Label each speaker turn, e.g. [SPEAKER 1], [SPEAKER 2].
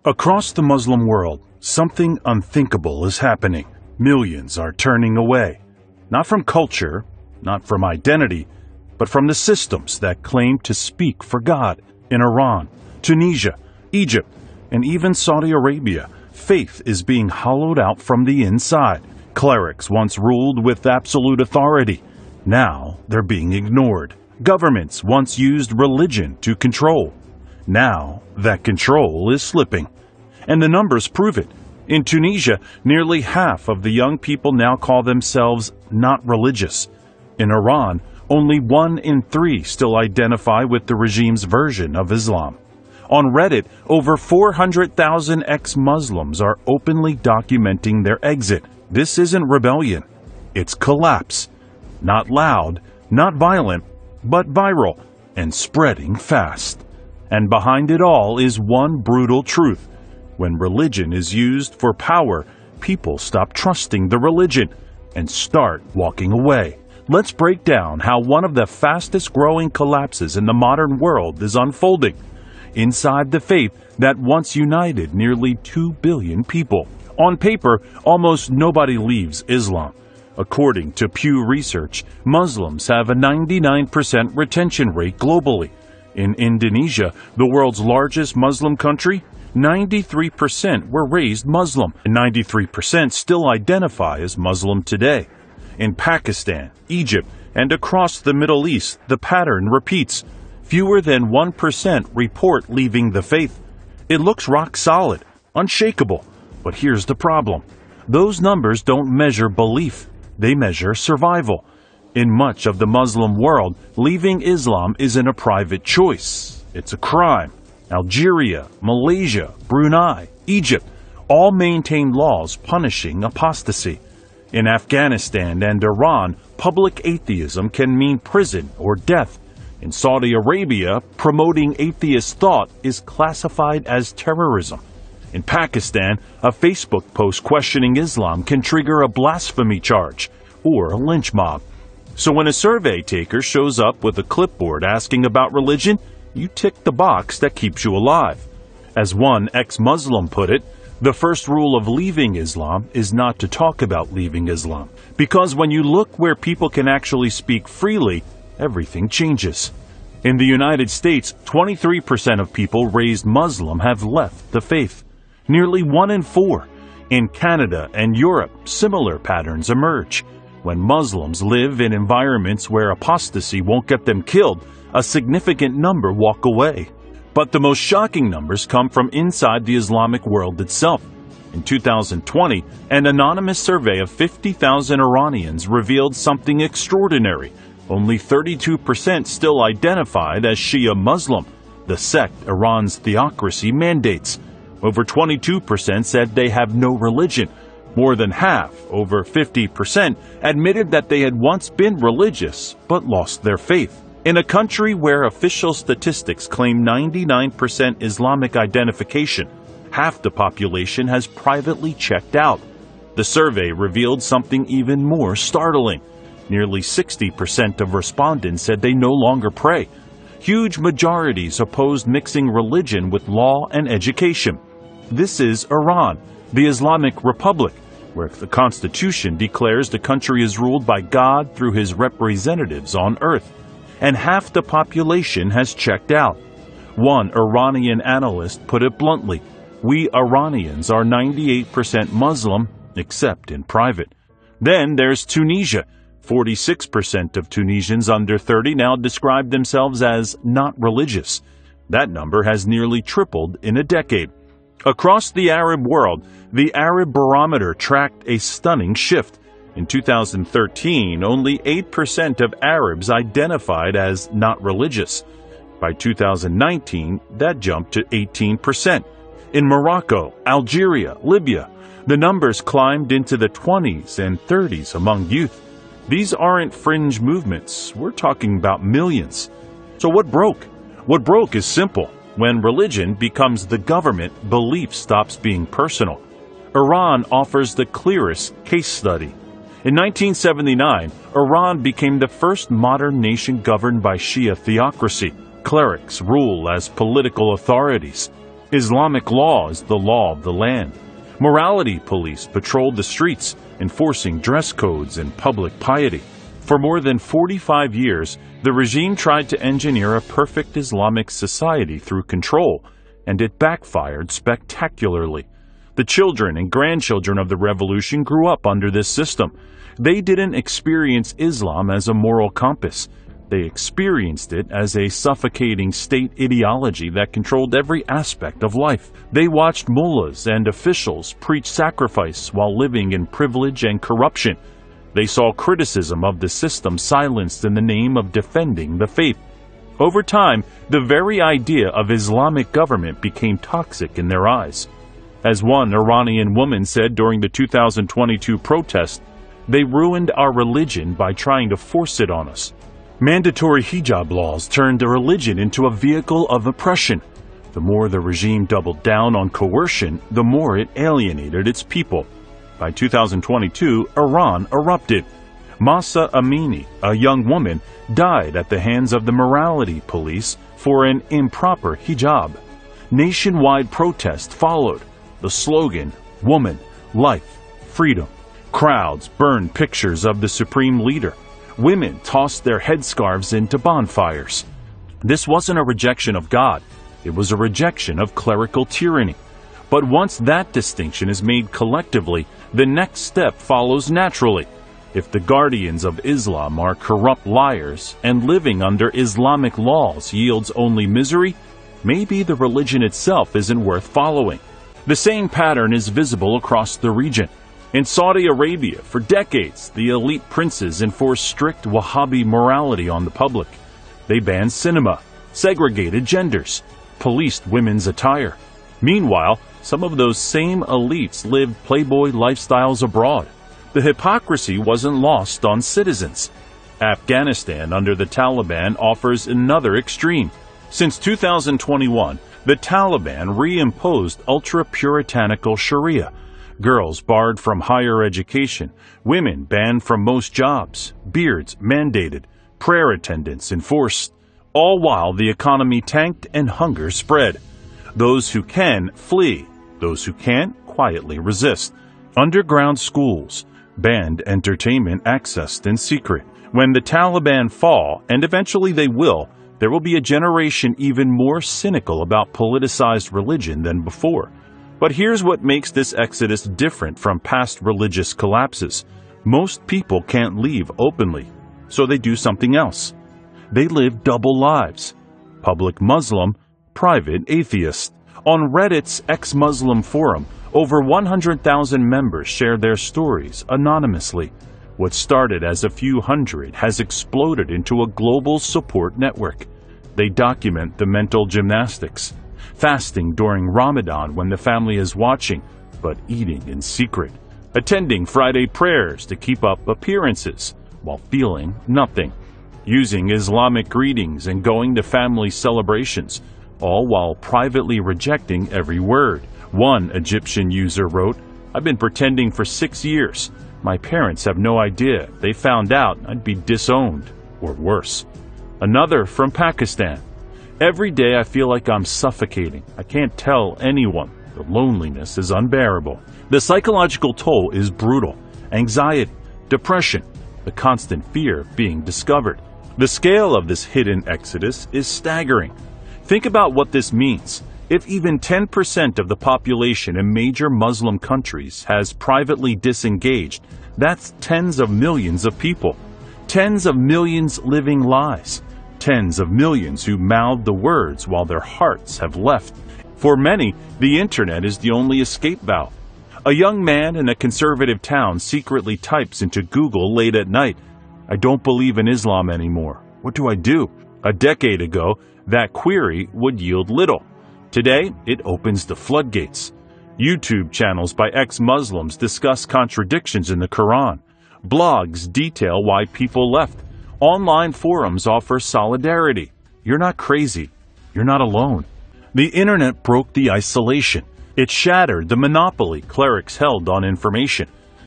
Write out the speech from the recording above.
[SPEAKER 1] Across the Muslim world, something unthinkable is happening. Millions are turning away, not from culture, not from identity, but from the systems that claim to speak for God. In Iran, Tunisia, Egypt, and even Saudi Arabia, faith is being hollowed out from the inside. Clerics once ruled with absolute authority. Now they're being ignored. Governments once used religion to control. Now that control is slipping. And the numbers prove it. In Tunisia, nearly half of the young people now call themselves not religious. In Iran, only 1 in 3 still identify with the regime's version of Islam. On Reddit, over 400,000 ex-Muslims are openly documenting their exit. This isn't rebellion. It's collapse. Not loud, not violent, but viral and spreading fast. And behind it all is one brutal truth. When religion is used for power, people stop trusting the religion and start walking away. Let's break down how one of the fastest growing collapses in the modern world is unfolding inside the faith that once united nearly 2 billion people. On paper, almost nobody leaves Islam. According to Pew Research, Muslims have a 99% retention rate globally. In Indonesia, the world's largest Muslim country, 93% were raised Muslim, and 93% still identify as Muslim today. In Pakistan, Egypt, and across the Middle East, the pattern repeats. Fewer than 1% report leaving the faith. It looks rock solid, unshakable. But here's the problem. Those numbers don't measure belief. They measure survival. In much of the Muslim world, leaving Islam isn't a private choice. It's a crime. Algeria, Malaysia, Brunei, Egypt all maintain laws punishing apostasy. In Afghanistan and Iran, public atheism can mean prison or death. In Saudi Arabia, promoting atheist thought is classified as terrorism. In Pakistan, a Facebook post questioning Islam can trigger a blasphemy charge or a lynch mob. So when a survey taker shows up with a clipboard asking about religion, you tick the box that keeps you alive. As one ex-Muslim put it, the first rule of leaving Islam is not to talk about leaving Islam. Because when you look where people can actually speak freely, everything changes. In the United States, 23% of people raised Muslim have left the faith. Nearly 1 in 4. In Canada and Europe, similar patterns emerge. When Muslims live in environments where apostasy won't get them killed, a significant number walk away. But the most shocking numbers come from inside the Islamic world itself. In 2020, an anonymous survey of 50,000 Iranians revealed something extraordinary. Only 32% still identified as Shia Muslim, the sect Iran's theocracy mandates. Over 22% said they have no religion. More than half, over 50%, admitted that they had once been religious but lost their faith. In a country where official statistics claim 99% Islamic identification, half the population has privately checked out. The survey revealed something even more startling. Nearly 60% of respondents said they no longer pray. Huge majorities opposed mixing religion with law and education. This is Iran, the Islamic Republic, where the Constitution declares the country is ruled by God through his representatives on earth. And half the population has checked out. One Iranian analyst put it bluntly, "We Iranians are 98% Muslim, except in private." Then there's Tunisia. 46% of Tunisians under 30 now describe themselves as not religious. That number has nearly tripled in a decade. Across the Arab world, the Arab Barometer tracked a stunning shift. In 2013, only 8% of Arabs identified as not religious. By 2019, that jumped to 18%. In Morocco, Algeria, Libya, the numbers climbed into the 20s and 30s among youth. These aren't fringe movements. We're talking about millions. So what broke? What broke is simple. When religion becomes the government, belief stops being personal. Iran offers the clearest case study. In 1979, Iran became the first modern nation governed by Shia theocracy. Clerics rule as political authorities. Islamic law is the law of the land. Morality police patrolled the streets, enforcing dress codes and public piety. For more than 45 years, the regime tried to engineer a perfect Islamic society through control, and it backfired spectacularly. The children and grandchildren of the revolution grew up under this system. They didn't experience Islam as a moral compass. They experienced it as a suffocating state ideology that controlled every aspect of life. They watched mullahs and officials preach sacrifice while living in privilege and corruption. They saw criticism of the system silenced in the name of defending the faith. Over time, the very idea of Islamic government became toxic in their eyes. As one Iranian woman said during the 2022 protest, "They ruined our religion by trying to force it on us." Mandatory hijab laws turned the religion into a vehicle of oppression. The more the regime doubled down on coercion, the more it alienated its people. By 2022, Iran erupted. Mahsa Amini, a young woman, died at the hands of the morality police for an improper hijab. Nationwide protest followed. The slogan, "Woman, Life, Freedom." Crowds burned pictures of the supreme leader. Women tossed their headscarves into bonfires. This wasn't a rejection of God. It was a rejection of clerical tyranny. But once that distinction is made collectively, the next step follows naturally. If the guardians of Islam are corrupt liars and living under Islamic laws yields only misery, maybe the religion itself isn't worth following. The same pattern is visible across the region. In Saudi Arabia, for decades, the elite princes enforced strict Wahhabi morality on the public. They banned cinema, segregated genders, policed women's attire. Meanwhile, some of those same elites lived playboy lifestyles abroad. The hypocrisy wasn't lost on citizens. Afghanistan under the Taliban offers another extreme. Since 2021, the Taliban reimposed ultra-puritanical Sharia. Girls barred from higher education, women banned from most jobs, beards mandated, prayer attendance enforced, all while the economy tanked and hunger spread. Those who can flee, those who can't quietly resist. Underground schools, banned entertainment accessed in secret. When the Taliban fall, and eventually they will, there will be a generation even more cynical about politicized religion than before. But here's what makes this exodus different from past religious collapses. Most people can't leave openly, so they do something else. They live double lives. Public Muslim, private atheist. On Reddit's ex-Muslim forum, over 100,000 members share their stories anonymously. What started as a few hundred has exploded into a global support network. They document the mental gymnastics. Fasting during Ramadan when the family is watching, but eating in secret. Attending Friday prayers to keep up appearances, while feeling nothing. Using Islamic greetings and going to family celebrations, all while privately rejecting every word. One Egyptian user wrote, "I've been pretending for 6 years. My parents have no idea. They found out I'd be disowned, or worse." Another from Pakistan. "Every day I feel like I'm suffocating. I can't tell anyone. The loneliness is unbearable." The psychological toll is brutal. Anxiety, depression, the constant fear of being discovered. The scale of this hidden exodus is staggering. Think about what this means. If even 10% of the population in major Muslim countries has privately disengaged, that's tens of millions of people. Tens of millions living lies. Tens of millions who mouth the words while their hearts have left. For many, the internet is the only escape valve. A young man in a conservative town secretly types into Google late at night, "I don't believe in Islam anymore. What do I do?" A decade ago, that query would yield little. Today, it opens the floodgates. YouTube channels by ex-Muslims discuss contradictions in the Quran. Blogs detail why people left. Online forums offer solidarity. You're not crazy. You're not alone. The internet broke the isolation. It shattered the monopoly clerics held on information.